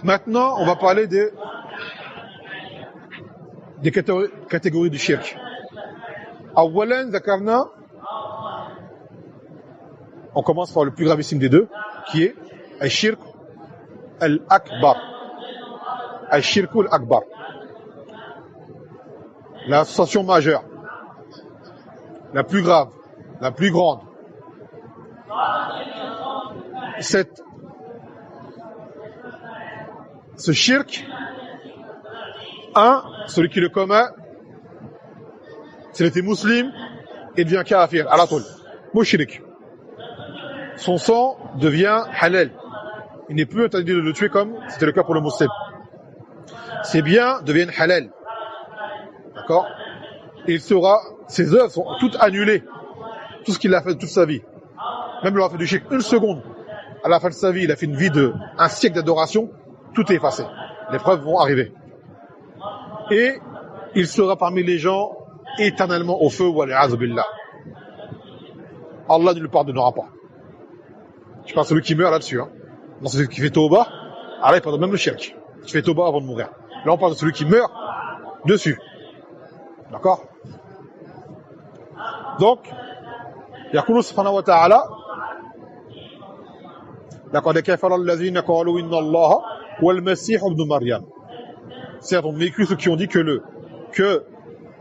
Maintenant, on va parler des catégories du shirk. Awalan zakarna, on commence par le plus gravissime des deux, qui est al-shirk al-akbar. Al-shirk al-akbar. L'association majeure, la plus grave, la plus grande. Ce shirk, celui qui le commet, s'il était musulman, il devient kafir, à la toile, mushrik. Son sang devient halal. Il n'est plus interdit de le tuer comme c'était le cas pour le musulman. Ses biens deviennent halal. D'accord? Ses œuvres sont toutes annulées. Tout ce qu'il a fait de toute sa vie. Même il aura fait du shirk une seconde. À la fin de sa vie, il a fait une vie un siècle d'adoration. Tout est effacé. Les preuves vont arriver. Et il sera parmi les gens éternellement au feu. Wal'iyadhu billah. Allah ne le pardonnera pas. Je parle de celui qui meurt là-dessus. Hein. Dans celui qui fait tauba, Allah il pardonne même le shirk. Qui fait tauba avant de mourir. Là on parle de celui qui meurt dessus. D'accord? Donc, يقول سبحانه وتعالى لقد كفر الذين قالوا إن الله والمسيح ابن مريم. Certes, on mécrit ceux qui ont dit que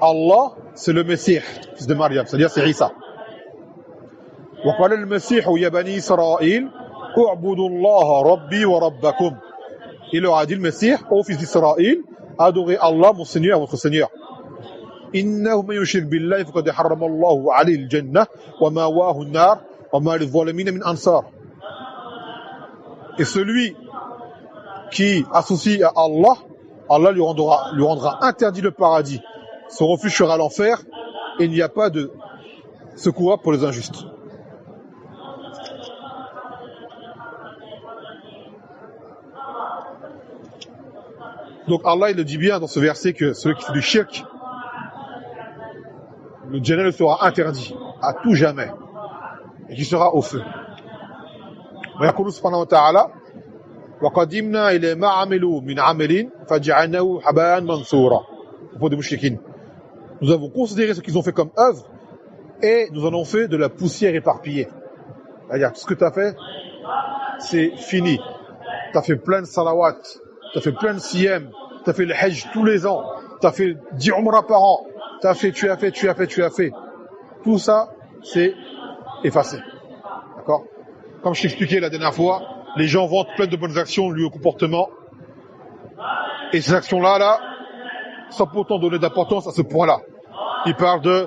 Allah, c'est le Messie, fils de Maryam, c'est-à-dire c'est Isa. وقال المسيح يا بني إسرائيل اعبدوا الله ربي وربكم. Il leur a dit le Messie, ô fils d'Israël, adorez Allah, mon Seigneur, votre Seigneur. إنه من يشرك بالله فقد حرم الله عليه الجنة ومأواه النار وما للظالمين من أنصار. Et celui qui associe à Allah, Allah lui rendra interdit le paradis. Son refuge sera l'enfer et il n'y a pas de secours pour les injustes. Donc Allah il le dit bien dans ce verset que celui qui fait du shirk, le Jannah sera interdit à tout jamais et qui sera au feu. ويقول سبحانه وتعالى وقدمنا إلى ما عملوا من عمل فجعلناه حباء منثورا. Pour des mouchriquines. Nous avons considéré ce qu'ils ont fait comme œuvre et nous en avons fait de la poussière éparpillée. C'est-à-dire tout ce que tu as fait, c'est fini. Tu as fait plein de salawat, tu as fait plein de siyam, tu as fait le hajj tous les ans, tu as fait 10 umrah par an, tu as fait. Tout ça, c'est effacé. D'accord? Comme je t'expliquais la dernière fois, les gens vantent plein de bonnes actions liées au comportement. Et ces actions-là, sans pourtant donner d'importance à ce point-là. Ils parlent de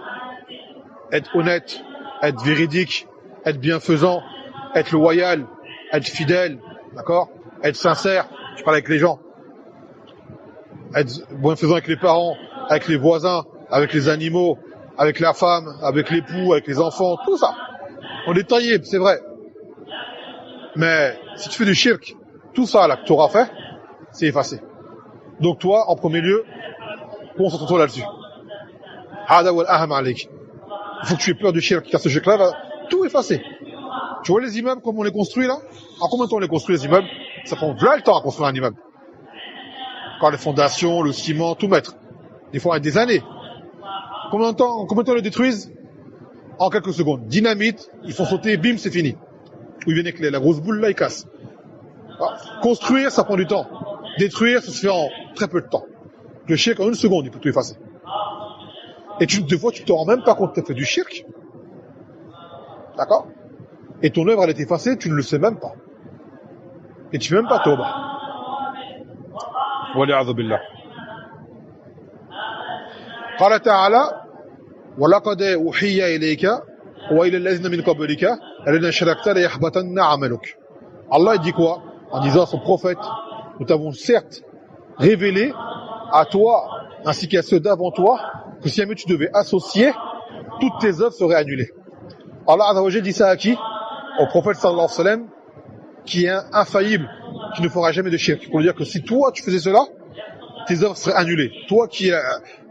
être honnête, être véridique, être bienfaisant, être loyal, être fidèle, d'accord? Être sincère, je parle avec les gens. Être bienfaisant avec les parents, avec les voisins, avec les animaux, avec la femme, avec l'époux, avec les enfants, tout ça. On est taillé, c'est vrai. Mais si tu fais du shirk, tout ça là que tu auras fait, c'est effacé. Donc toi, en premier lieu, concentre-toi là-dessus. Hada wal aham alik. Il faut que tu aies peur du shirk, car ce shirk-là va tout effacer. Tu vois les immeubles comme on les construit là? En combien de temps on les construit les immeubles? Ça prend vraiment le temps à construire un immeuble. Quand les fondations, le ciment, tout mettre. Des fois des années. Combien de temps ils le détruisent? En quelques secondes. Dynamite, ils font sauter, bim, c'est fini. Ou ils viennent avec la grosse boule là, ils cassent. Alors, construire, ça prend du temps. Détruire, ça se fait en très peu de temps. Le shirk, en une seconde, il peut tout effacer. Et des fois, tu te rends même pas compte que tu as fait du shirk. D'accord? Et ton œuvre, elle est effacée, tu ne le sais même pas. Et tu fais même pas tauba. Wal'iyadhu billah. قال تعالى ولقد أوحي إليك وإلى الذين من قبلك لئن أشركت ليحبطن عملك. Allah dit quoi? En disant à son prophète, nous t'avons certes révélé à toi ainsi qu'à ceux d'avant toi que si jamais tu devais associer, toutes tes œuvres seraient annulées. Allah Azza wa Jalla dit ça à qui? Au prophète sallallahu alayhi wa sallam, qui est infaillible, qui ne fera jamais de shirk. Pour dire que si toi tu faisais cela, tes œuvres seraient annulées. Toi qui es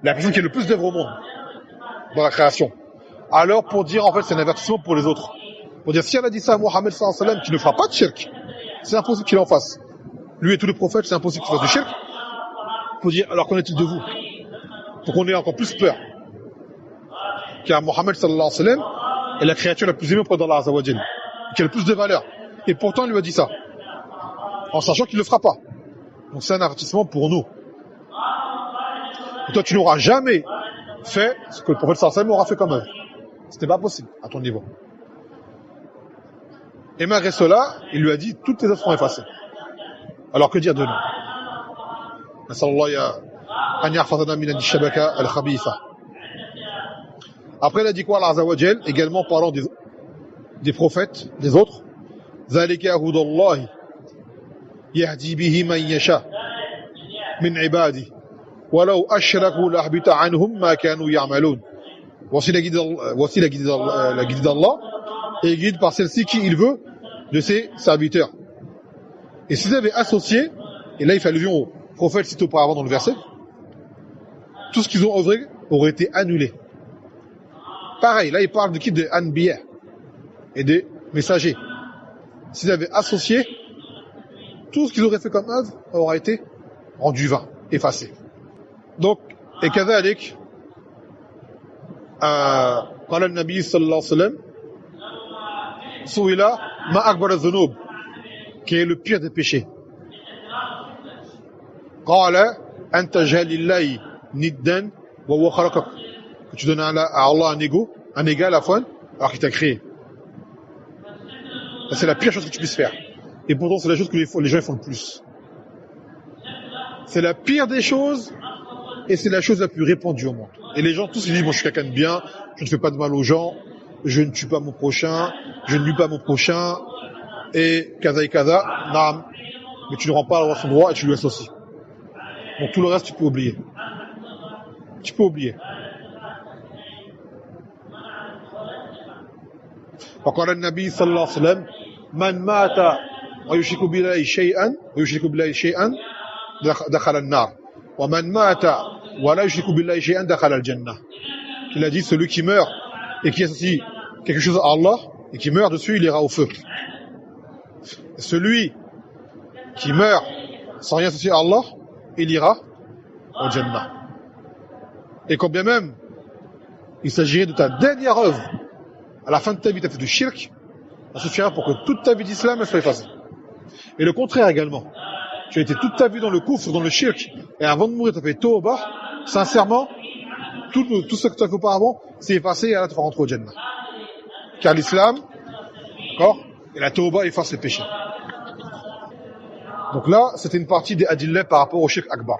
la personne qui a le plus d'œuvres au monde dans la création. Alors pour dire en fait c'est un avertissement pour les autres. Pour dire si elle a dit ça à Mohammed sallallahu alayhi wa sallam qui ne fera pas de shirk, c'est impossible qu'il en fasse. lui et tous les prophètes, c'est impossible qu'ils fassent du shirk. Il faut dire, alors qu'en est-il de vous? Pour qu'on ait encore plus peur. Car Mohammed sallallahu alayhi wa sallam est la créature la plus aimée auprès d'Allah azza wa jalla, qui a le plus de valeur. Et pourtant, il lui a dit ça, en sachant qu'il ne le fera pas. Donc c'est un avertissement pour nous. Et toi, tu n'auras jamais fait ce que le prophète sallallahu alayhi wa sallam aura fait comme œuvre. Ce n'est pas possible, à ton niveau. Et malgré cela, il lui a dit, toutes tes œuvres seront effacées. Alors que dire de nous? Après, il a dit quoi, Allah Azza wa Jal, également parlant des prophètes, des autres. ذَلِكَ هُدَى اللَّهِ يَهْدِي بِهِ مَنْ يَشَاءُ مِنْ عِبَادِهِ وَلَوْ أَشْرَكُوا لَحْبِطَ عَنْهُمْ مَا كَانُوا يَعْمَلُونَ. Voici la guidée d'Allah, et il guide par celle-ci qui il veut de ses serviteurs. Et s'ils avaient associé, et là il fait allusion aux prophètes cités auparavant dans le verset, tout ce qu'ils ont œuvré aurait été annulé. Pareil, là il parle de qui? Des Anbiya et des messagers. S'ils avaient associé, tout ce qu'ils auraient fait comme œuvre aurait été rendu vain, effacé. Donc, et كذلك قال النبي صلى الله عليه وسلم سئل ما أكبر الذنوب, qui est le pire des péchés. قال أن تجعل لله ندا وهو خلقك, que tu donnes à Allah un égal à la fois alors qu'il t'a créé. C'est la pire chose que tu puisses faire. Et pourtant c'est la chose que les gens font le plus. C'est la pire des choses et c'est la chose la plus répandue au monde. Et les gens tous ils disent, bon, je suis quelqu'un de bien, je ne fais pas de mal aux gens, je ne tue pas mon prochain, je ne nuis pas mon prochain, et kaza et kaza, naam, mais tu ne rends pas à son droit et tu lui associes. Donc tout le reste tu peux oublier. Tu peux oublier. وقال النبي صلى الله عليه وسلم من مات ويشرك بالله شيئا دخل النار ومن مات ولا يشرك بالله شيئا دخل الجنة. Il a dit, celui qui meurt et qui associe quelque chose à Allah et qui meurt dessus, il ira au feu. Et celui qui meurt sans rien associer à Allah, il ira au Jannah. Et quand bien même il s'agirait de ta dernière œuvre, à la fin de ta vie tu as fait du shirk, ça suffira pour que toute ta vie d'islam elle soit effacée. Et le contraire également, tu as été toute ta vie dans le kufr, dans le shirk, et avant de mourir tu as fait tawbah, sincèrement, tout ce que tu as fait auparavant c'est effacé et là tu vas rentrer au Jannah. Car l'islam, d'accord, et la tawbah efface les péchés. Donc là c'était une partie des adillahs par rapport au shirk akbar.